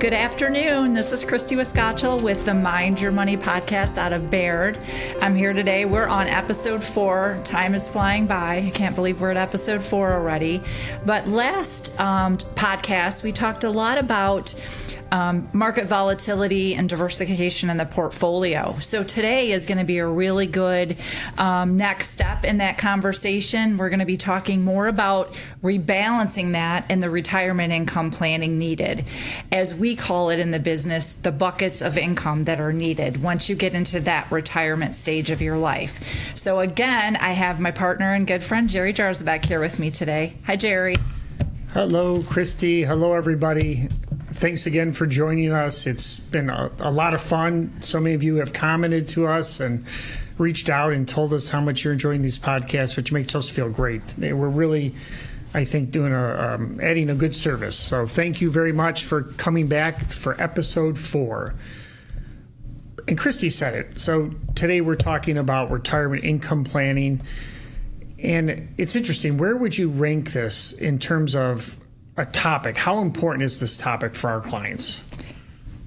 Good afternoon. This is Christi with the Mind Your Money podcast out of Baird. I'm here today. We're on episode 4. Time is flying by. I can't believe we're at episode 4 already. But last podcast, we talked a lot about market volatility and diversification in the portfolio. So today is going to be a really good next step in that conversation. We're going to be talking more about rebalancing that and the retirement income planning needed. As we call it in the business, the buckets of income that are needed once you get into that retirement stage of your life. So again, I have my partner and good friend, Jerry Jarzabek, here with me today. Hi, Jerry. Hello, Christy. Hello, everybody. Thanks again for joining us. It's been a lot of fun. So many of you have commented to us and reached out and told us how much you're enjoying these podcasts, which makes us feel great. We're really, I think, doing adding a good service. So thank you very much for coming back for episode 4. And Christy said it. So today we're talking about retirement income planning. And it's interesting. Where would you rank this in terms of a topic? How important is this topic for our clients?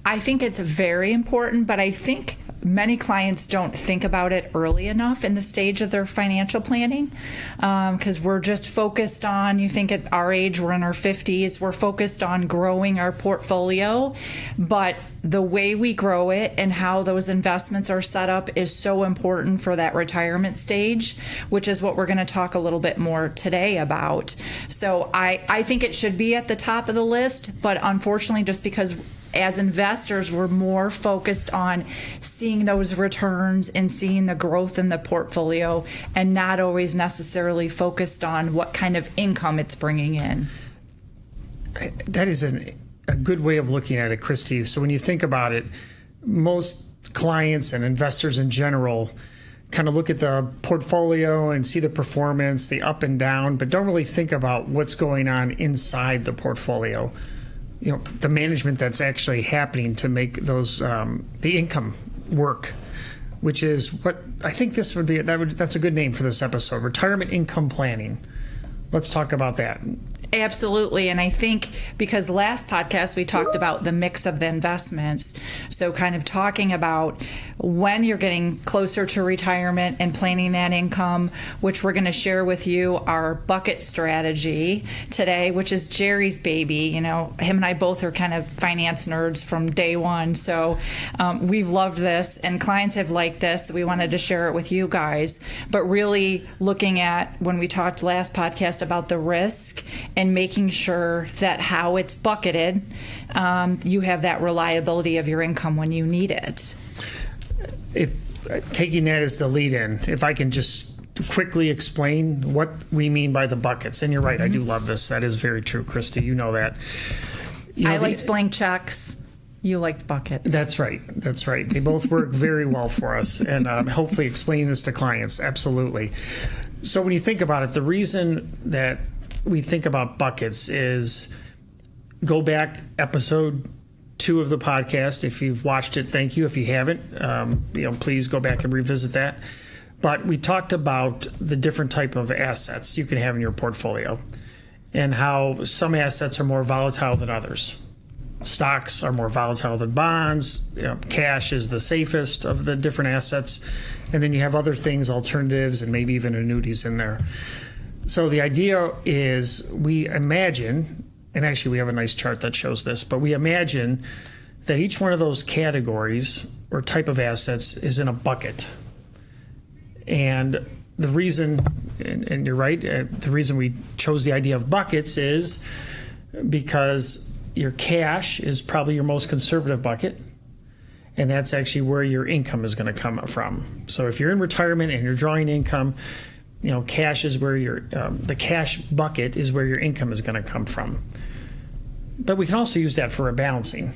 I think it's very important, but I think many clients don't think about it early enough in the stage of their financial planning because we're just focused on, you think at our age, we're in our 50s, we're focused on growing our portfolio, but the way we grow it and how those investments are set up is so important for that retirement stage, which is what we're going to talk a little bit more today about. So I think it should be at the top of the list, but unfortunately, just because as investors, we're more focused on seeing those returns and seeing the growth in the portfolio and not always necessarily focused on what kind of income it's bringing in. That is a good way of looking at it, Christy. So when you think about it, most clients and investors in general kind of look at the portfolio and see the performance, the up and down, but don't really think about what's going on inside the portfolio. You know, the management that's actually happening to make those the income work, which is what I think this would be. That's a good name for this episode: retirement income planning. Let's talk about that. Absolutely. And I think because last podcast we talked about the mix of the investments, so kind of talking about when you're getting closer to retirement and planning that income, which we're going to share with you our bucket strategy today, which is Jerry's baby. You know, him and I both are kind of finance nerds from day one. So we've loved this and clients have liked this. So we wanted to share it with you guys, but really looking at when we talked last podcast about the risk and making sure that how it's bucketed, you have that reliability of your income when you need it. If taking that as the lead-in, if I can just quickly explain what we mean by the buckets, and you're right, I do love this. That is very true, Christy. You know that. I liked blank checks. You liked buckets. That's right. That's right. They both work very well for us, and hopefully explaining this to clients. Absolutely. So when you think about it, the reason that we think about buckets is go back episode 2 of the podcast. If you've watched it, thank you. If you haven't, please go back and revisit that. But we talked about the different type of assets you can have in your portfolio and how some assets are more volatile than others. Stocks are more volatile than bonds. Cash is the safest of the different assets. And then you have other things, alternatives, and maybe even annuities in there. So the idea is we imagine, and actually we have a nice chart that shows this, but we imagine that each one of those categories or type of assets is in a bucket. And the reason, and you're right, the reason we chose the idea of buckets is because your cash is probably your most conservative bucket. And that's actually where your income is going to come from. So if you're in retirement and you're drawing income, cash is where the cash bucket is where your income is going to come from. But we can also use that for rebalancing.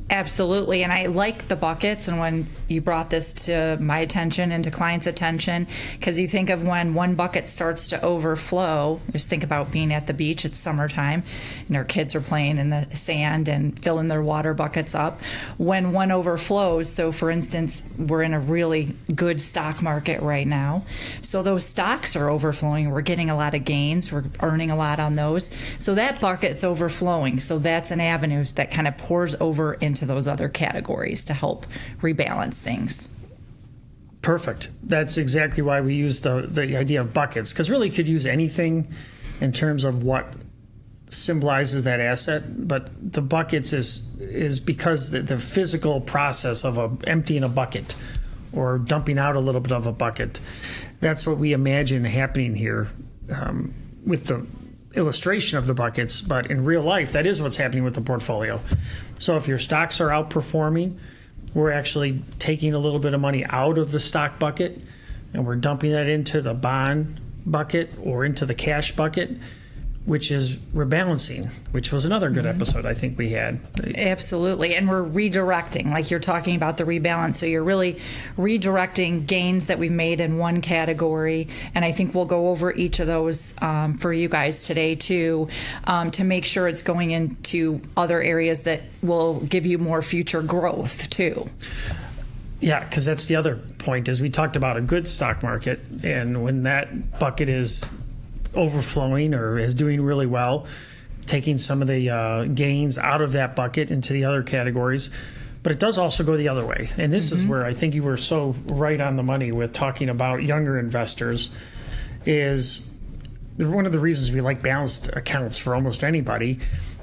Absolutely. And I like the buckets. And when you brought this to my attention and to clients' attention, because you think of when one bucket starts to overflow, just think about being at the beach, it's summertime, and our kids are playing in the sand and filling their water buckets up. When one overflows, so for instance, we're in a really good stock market right now. So those stocks are overflowing. We're getting a lot of gains. We're earning a lot on those. So that bucket's overflowing. So that's an avenue that kind of pours over into those other categories to help rebalance things. Perfect. That's exactly why we use the idea of buckets, because really you could use anything in terms of what symbolizes that asset, but the buckets is because the physical process of emptying a bucket or dumping out a little bit of a bucket. That's what we imagine happening here with the illustration of the buckets, but in real life, that is what's happening with the portfolio. So if your stocks are outperforming, we're actually taking a little bit of money out of the stock bucket and we're dumping that into the bond bucket or into the cash bucket, which is rebalancing, which was another good episode I think we had. Absolutely. And we're redirecting, like you're talking about the rebalance. So you're really redirecting gains that we've made in one category. And I think we'll go over each of those for you guys today too, to make sure it's going into other areas that will give you more future growth too. Yeah, because that's the other point is we talked about a good stock market, and when that bucket is overflowing or is doing really well, taking some of the gains out of that bucket into the other categories. But it does also go the other way. And this is where I think you were so right on the money with talking about younger investors is one of the reasons we like balanced accounts for almost anybody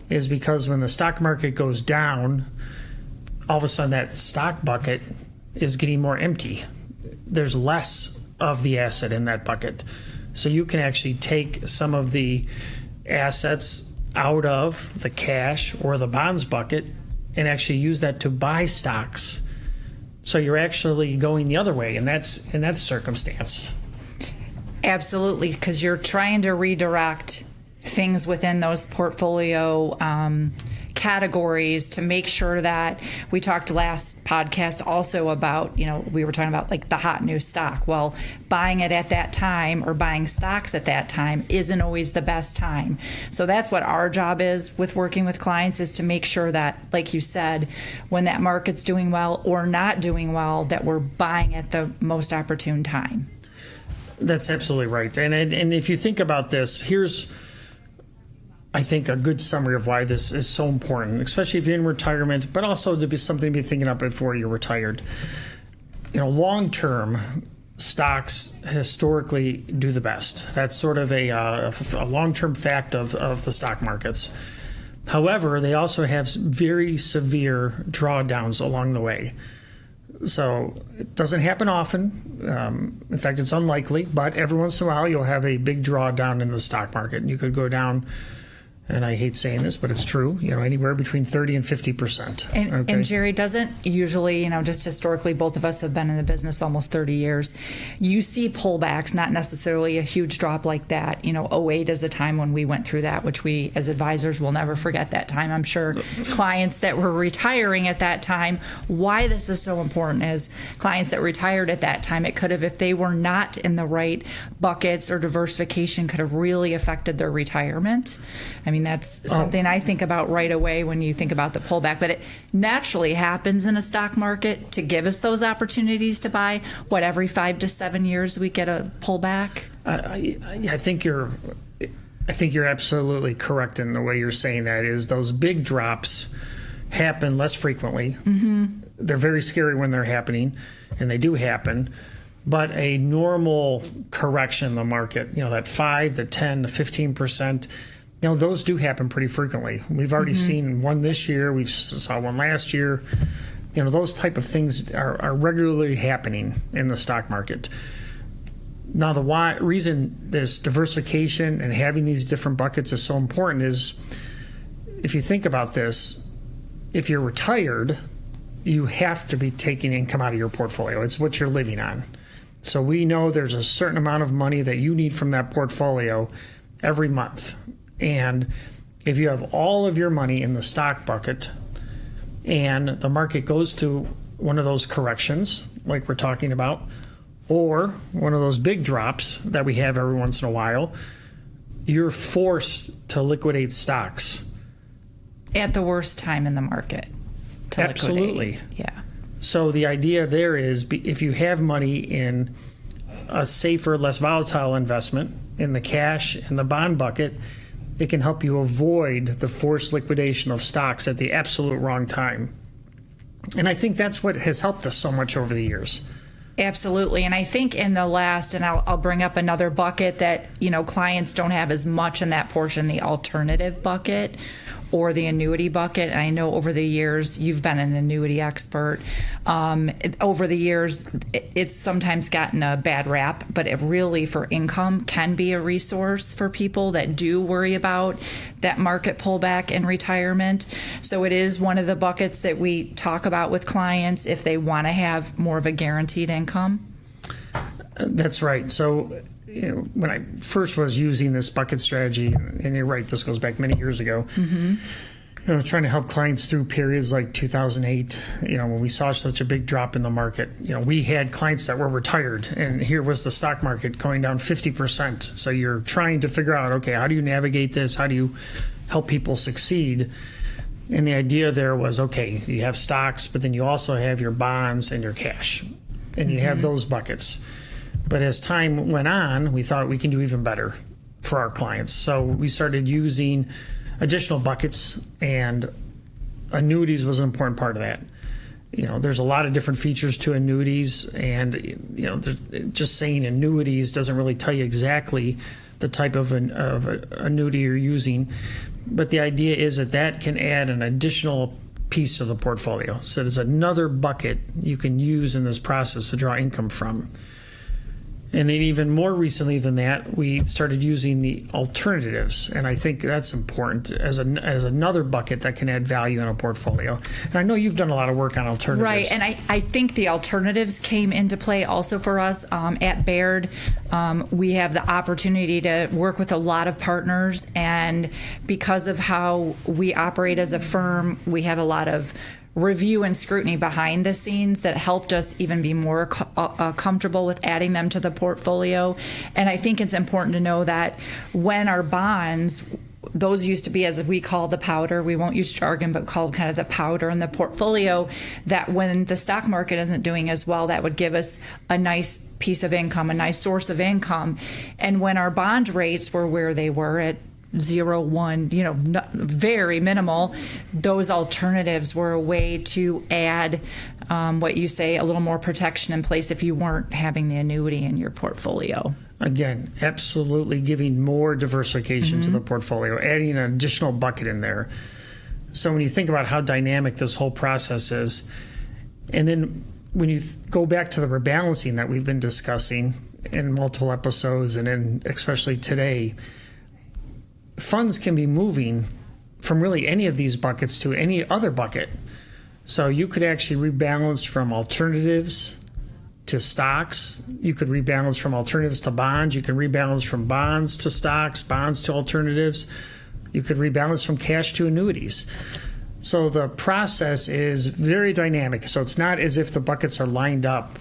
is because when the stock market goes down, all of a sudden that stock bucket is getting more empty. There's less of the asset in that bucket. So you can actually take some of the assets out of the cash or the bonds bucket and actually use that to buy stocks. So you're actually going the other way in that circumstance. Absolutely, because you're trying to redirect things within those portfolio categories to make sure that we talked last podcast also about, we were talking about like the hot new stock. Well, buying it at that time or buying stocks at that time isn't always the best time. So that's what our job is with working with clients is to make sure that, like you said, when that market's doing well or not doing well, that we're buying at the most opportune time. That's absolutely right. And if you think about this, here's I think a good summary of why this is so important, especially if you're in retirement, but also to be something to be thinking about before you're retired. Long-term stocks historically do the best. That's sort of a long-term fact of the stock markets. However, they also have very severe drawdowns along the way. So it doesn't happen often. In fact, it's unlikely, but every once in a while you'll have a big drawdown in the stock market. And you could go down, and I hate saying this, but it's true, anywhere between 30 and 50%. And Jerry, doesn't usually, just historically, both of us have been in the business almost 30 years. You see pullbacks, not necessarily a huge drop like that. 08 is a time when we went through that, which we as advisors will never forget that time. I'm sure clients that were retiring at that time, why this is so important is clients that retired at that time, it could have, if they were not in the right buckets or diversification, could have really affected their retirement. That's something I think about right away when you think about the pullback. But it naturally happens in a stock market to give us those opportunities to buy. Every 5 to 7 years we get a pullback? I think you're absolutely correct in the way you're saying that is those big drops happen less frequently. Mm-hmm. They're very scary when they're happening, and they do happen. But a normal correction in the market, that 5, the 10, the 15%, those do happen pretty frequently. We've already seen one this year. We saw one last year. Those type of things are regularly happening in the stock market. Now, the reason this diversification and having these different buckets is so important is if you think about this, if you're retired, you have to be taking income out of your portfolio. It's what you're living on. So we know there's a certain amount of money that you need from that portfolio every month. And if you have all of your money in the stock bucket, and the market goes through one of those corrections like we're talking about, or one of those big drops that we have every once in a while, you're forced to liquidate stocks. At the worst time in the market to Absolutely. liquidate. Yeah. So the idea there is if you have money in a safer, less volatile investment in the cash and the bond bucket, it can help you avoid the forced liquidation of stocks at the absolute wrong time. And I think that's what has helped us so much over the years. Absolutely. And I think in the last, and I'll bring up another bucket that, clients don't have as much in that portion, the alternative bucket or the annuity bucket. And I know over the years, you've been an annuity expert. Over the years, it's sometimes gotten a bad rap, but it really, for income, can be a resource for people that do worry about that market pullback in retirement. So it is one of the buckets that we talk about with clients if they want to have more of a guaranteed income. That's right. So when I first was using this bucket strategy, and you're right, this goes back many years ago, trying to help clients through periods like 2008, when we saw such a big drop in the market. We had clients that were retired, and here was the stock market going down 50%. So you're trying to figure out, okay, how do you navigate this? How do you help people succeed? And the idea there was, okay, you have stocks, but then you also have your bonds and your cash, and you have those buckets. But as time went on, we thought we can do even better for our clients. So we started using additional buckets, and annuities was an important part of that. There's a lot of different features to annuities, and just saying annuities doesn't really tell you exactly the type of annuity you're using. But the idea is that can add an additional piece of the portfolio. So there's another bucket you can use in this process to draw income from. And then even more recently than that, we started using the alternatives. And I think that's important as another bucket that can add value in a portfolio. And I know you've done a lot of work on alternatives. Right. And I think the alternatives came into play also for us. At Baird, we have the opportunity to work with a lot of partners. And because of how we operate as a firm, we have a lot of review and scrutiny behind the scenes that helped us even be more comfortable with adding them to the portfolio. And I think it's important to know that when our bonds, those used to be, as we call the powder, we won't use jargon, but called kind of the powder in the portfolio, that when the stock market isn't doing as well, that would give us a nice piece of income, a nice source of income. And when our bond rates were where they were at 0, 1, very minimal, those alternatives were a way to add what you say, a little more protection in place if you weren't having the annuity in your portfolio. Again, absolutely giving more diversification to the portfolio, adding an additional bucket in there. So when you think about how dynamic this whole process is, and then when you go back to the rebalancing that we've been discussing in multiple episodes, and then especially today, funds can be moving from really any of these buckets to any other bucket. So you could actually rebalance from alternatives to stocks. You could rebalance from alternatives to bonds. You could rebalance from bonds to stocks, bonds to alternatives. You could rebalance from cash to annuities. So the process is very dynamic. So it's not as if the buckets are lined up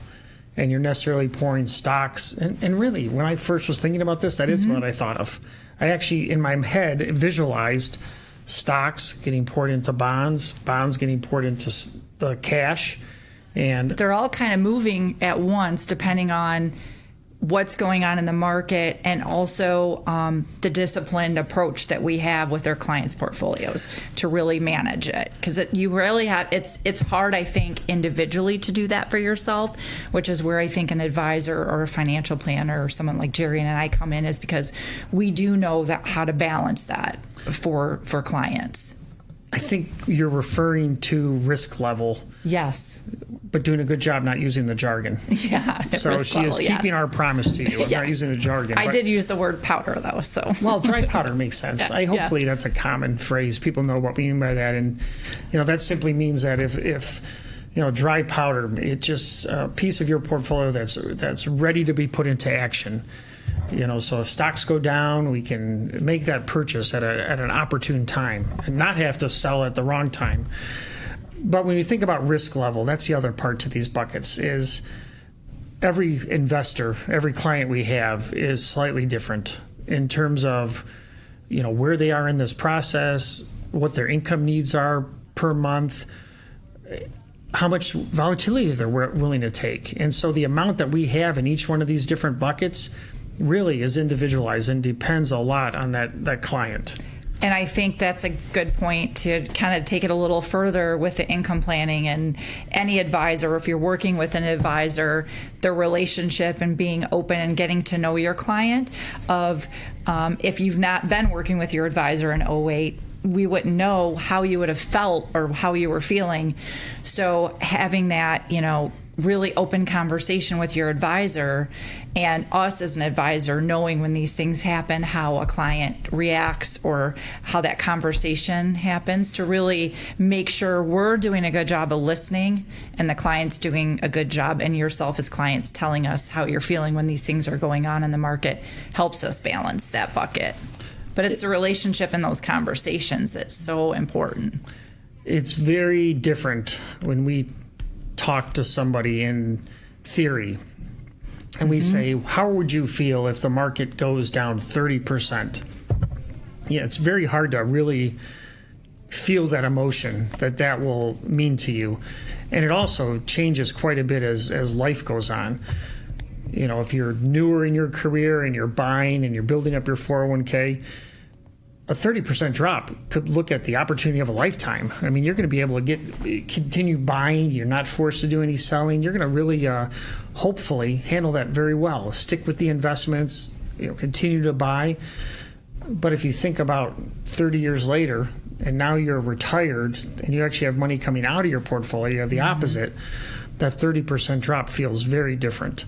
and you're necessarily pouring stocks. And really, when I first was thinking about this, that is what I thought of. I actually, in my head, visualized stocks getting poured into bonds, bonds getting poured into the cash. And they're all kind of moving at once, depending on what's going on in the market, and also the disciplined approach that we have with our clients' portfolios to really manage it. Because you really have, it's hard, I think, individually to do that for yourself, which is where I think an advisor or a financial planner or someone like Jerry and I come in, is because we do know that how to balance that for clients. I think you're referring to risk level. Yes. But doing a good job not using the jargon. Yeah. So she is keeping our promise to you. Yes. Not using the jargon. I did use the word powder, though. So. Well, dry powder makes sense. Hopefully that's a common phrase. People know what we mean by that. And, that simply means that if dry powder, it's just a piece of your portfolio that's ready to be put into action. So if stocks go down, we can make that purchase at an opportune time and not have to sell at the wrong time. But when you think about risk level, that's the other part to these buckets is every investor, every client we have is slightly different in terms of, where they are in this process, what their income needs are per month, how much volatility they're willing to take. And so the amount that we have in each one of these different buckets really is individualized and depends a lot on that client. And I think that's a good point to kind of take it a little further with the income planning and any advisor. If you're working with an advisor, the relationship and being open and getting to know your client of if you've not been working with your advisor in 08, we wouldn't know how you would have felt or how you were feeling. So having that, really open conversation with your advisor and us as an advisor, knowing when these things happen, how a client reacts or how that conversation happens to really make sure we're doing a good job of listening and the client's doing a good job and yourself as clients telling us how you're feeling when these things are going on in the market helps us balance that bucket. But it's the relationship and those conversations that's so important. It's very different when we talk to somebody in theory and we say, how would you feel if the market goes down 30%? Yeah, it's very hard to really feel that emotion that will mean to you. And it also changes quite a bit as life goes on. If you're newer in your career and you're buying and you're building up your 401k, a 30% drop could look at the opportunity of a lifetime. I mean, you're going to be able to continue buying. You're not forced to do any selling. You're going to really, hopefully, handle that very well. Stick with the investments, continue to buy. But if you think about 30 years later, and now you're retired, and you actually have money coming out of your portfolio, you have the opposite, that 30% drop feels very different.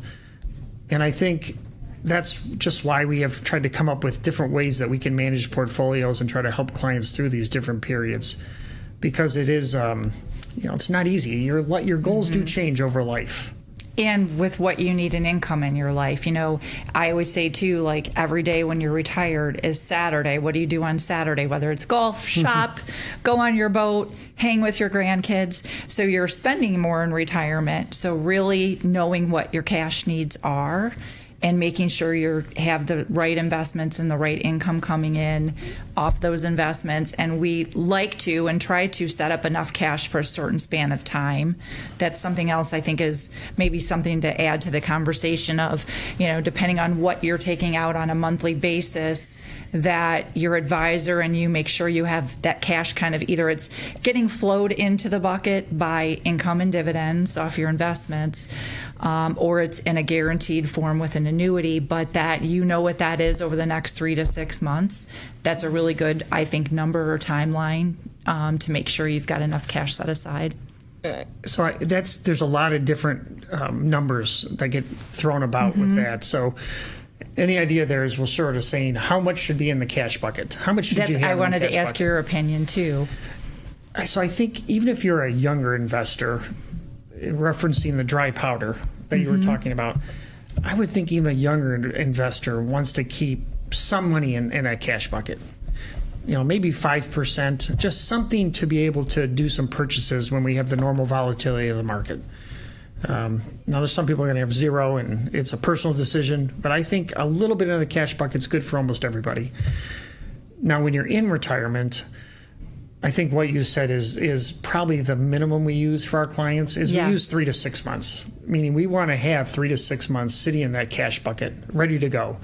And I think that's just why we have tried to come up with different ways that we can manage portfolios and try to help clients through these different periods, because it is, it's not easy. Your goals do change over life. And with what you need in income in your life. I always say too, like every day when you're retired is Saturday. What do you do on Saturday? Whether it's golf, shop, go on your boat, hang with your grandkids. So you're spending more in retirement. So really knowing what your cash needs are and making sure you have the right investments and the right income coming in off those investments. And we like to and try to set up enough cash for a certain span of time. That's something else I think is maybe something to add to the conversation of, depending on what you're taking out on a monthly basis, that your advisor and you make sure you have that cash kind of either it's getting flowed into the bucket by income and dividends off your investments, or it's in a guaranteed form with an annuity, but that what that is over the next 3 to 6 months. That's a really good, I think, number or timeline to make sure you've got enough cash set aside. So there's a lot of different numbers that get thrown about with that. So. And the idea there is we're sort of saying how much should be in the cash bucket. How much should you have in the cash bucket? I wanted to ask your opinion too. So I think even if you're a younger investor, referencing the dry powder that you were talking about, I would think even a younger investor wants to keep some money in that cash bucket. Maybe 5%, just something to be able to do some purchases when we have the normal volatility of the market. Now, there's some people are going to have zero, and it's a personal decision, but I think a little bit of the cash bucket is good for almost everybody. Now, when you're in retirement, I think what you said is probably the minimum we use for our clients is we use 3 to 6 months, meaning we want to have 3 to 6 months sitting in that cash bucket, ready to go.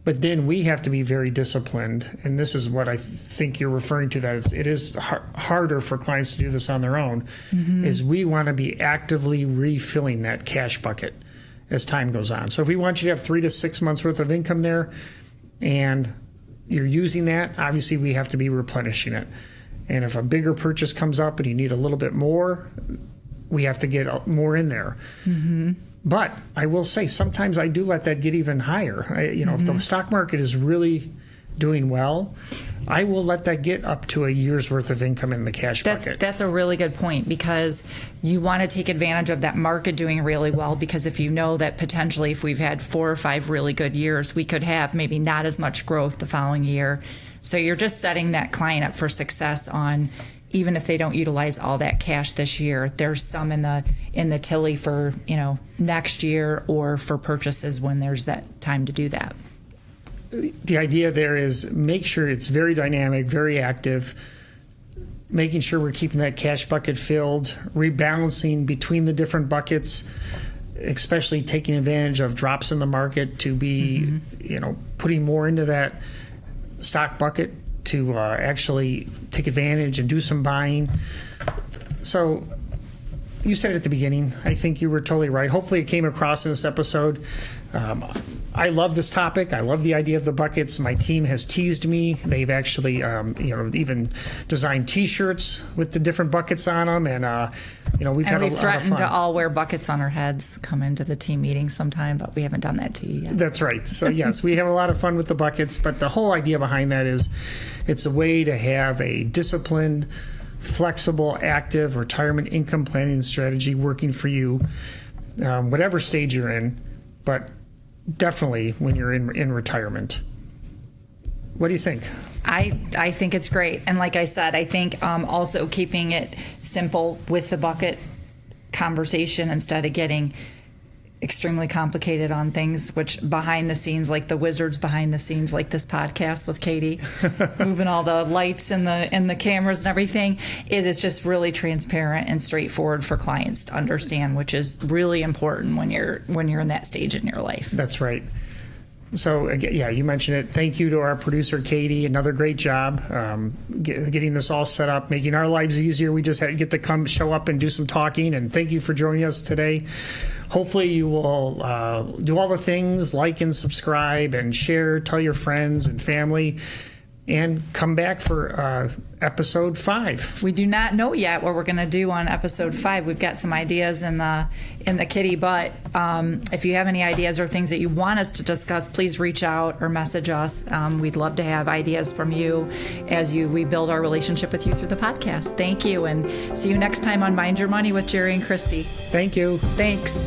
But then we have to be very disciplined, and this is what I think you're referring to, that it is harder for clients to do this on their own, is we want to be actively refilling that cash bucket as time goes on. So if we want you to have 3 to 6 months worth of income there, and you're using that, obviously we have to be replenishing it. And if a bigger purchase comes up and you need a little bit more, we have to get more in there. But I will say sometimes I do let that get even higher. If the stock market is really doing well, I will let that get up to a year's worth of income in the cash bucket. That's a really good point, because you want to take advantage of that market doing really well, because if you know that potentially if we've had 4 or 5 really good years, we could have maybe not as much growth the following year. So you're just setting that client up for success on even if they don't utilize all that cash this year, there's some in the Tilly for, next year or for purchases when there's that time to do that. The idea there is make sure it's very dynamic, very active, making sure we're keeping that cash bucket filled, rebalancing between the different buckets, especially taking advantage of drops in the market to be, putting more into that stock bucket to actually take advantage and do some buying. So you said at the beginning, I think you were totally right. Hopefully it came across in this episode. I love this topic. I love the idea of the buckets. My team has teased me. They've actually, even designed T-shirts with the different buckets on them, and we've had a lot of fun. Threatened to all wear buckets on our heads, come into the team meeting sometime, but we haven't done that to you yet. That's right. So yes, we have a lot of fun with the buckets, but the whole idea behind that is it's a way to have a disciplined, flexible, active retirement income planning strategy working for you, whatever stage you're in, but definitely when you're in retirement. What do you think? I think it's great. And like I said, I think also keeping it simple with the bucket conversation instead of getting extremely complicated on things, which behind the scenes, like the wizards behind the scenes, like this podcast with Katie, moving all the lights and the cameras and everything, it's just really transparent and straightforward for clients to understand, which is really important when you're in that stage in your life. That's right. So, yeah, you mentioned it. Thank you to our producer, Katie. Another great job getting this all set up, making our lives easier. We just get to show up and do some talking. And thank you for joining us today. Hopefully you will do all the things, like and subscribe and share, tell your friends and family, and come back for episode 5. We do not know yet what we're going to do on episode 5. We've got some ideas in the kitty, but if you have any ideas or things that you want us to discuss, please reach out or message us. We'd love to have ideas from you as we build our relationship with you through the podcast. Thank you, and see you next time on Mind Your Money with Jerry and Christy. Thank you. Thanks.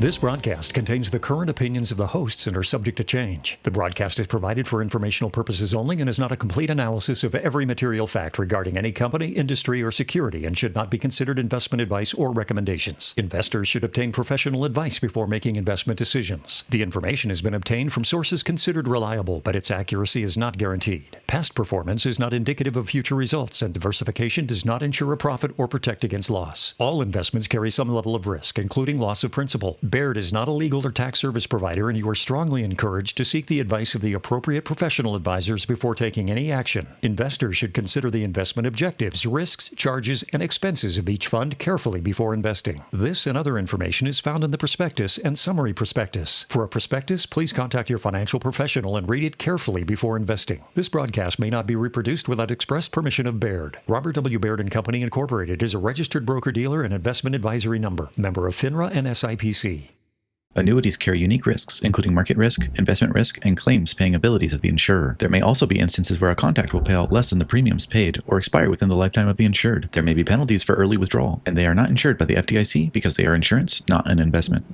This broadcast contains the current opinions of the hosts and are subject to change. The broadcast is provided for informational purposes only and is not a complete analysis of every material fact regarding any company, industry, or security and should not be considered investment advice or recommendations. Investors should obtain professional advice before making investment decisions. The information has been obtained from sources considered reliable, but its accuracy is not guaranteed. Past performance is not indicative of future results, and diversification does not ensure a profit or protect against loss. All investments carry some level of risk, including loss of principal. Baird is not a legal or tax service provider, and you are strongly encouraged to seek the advice of the appropriate professional advisors before taking any action. Investors should consider the investment objectives, risks, charges, and expenses of each fund carefully before investing. This and other information is found in the prospectus and summary prospectus. For a prospectus, please contact your financial professional and read it carefully before investing. This broadcast may not be reproduced without express permission of Baird. Robert W. Baird & Company Incorporated is a registered broker-dealer and investment advisory number, member of FINRA and SIPC. Annuities carry unique risks, including market risk, investment risk, and claims paying abilities of the insurer. There may also be instances where a contract will pay out less than the premiums paid or expire within the lifetime of the insured. There may be penalties for early withdrawal, and they are not insured by the FDIC because they are insurance, not an investment.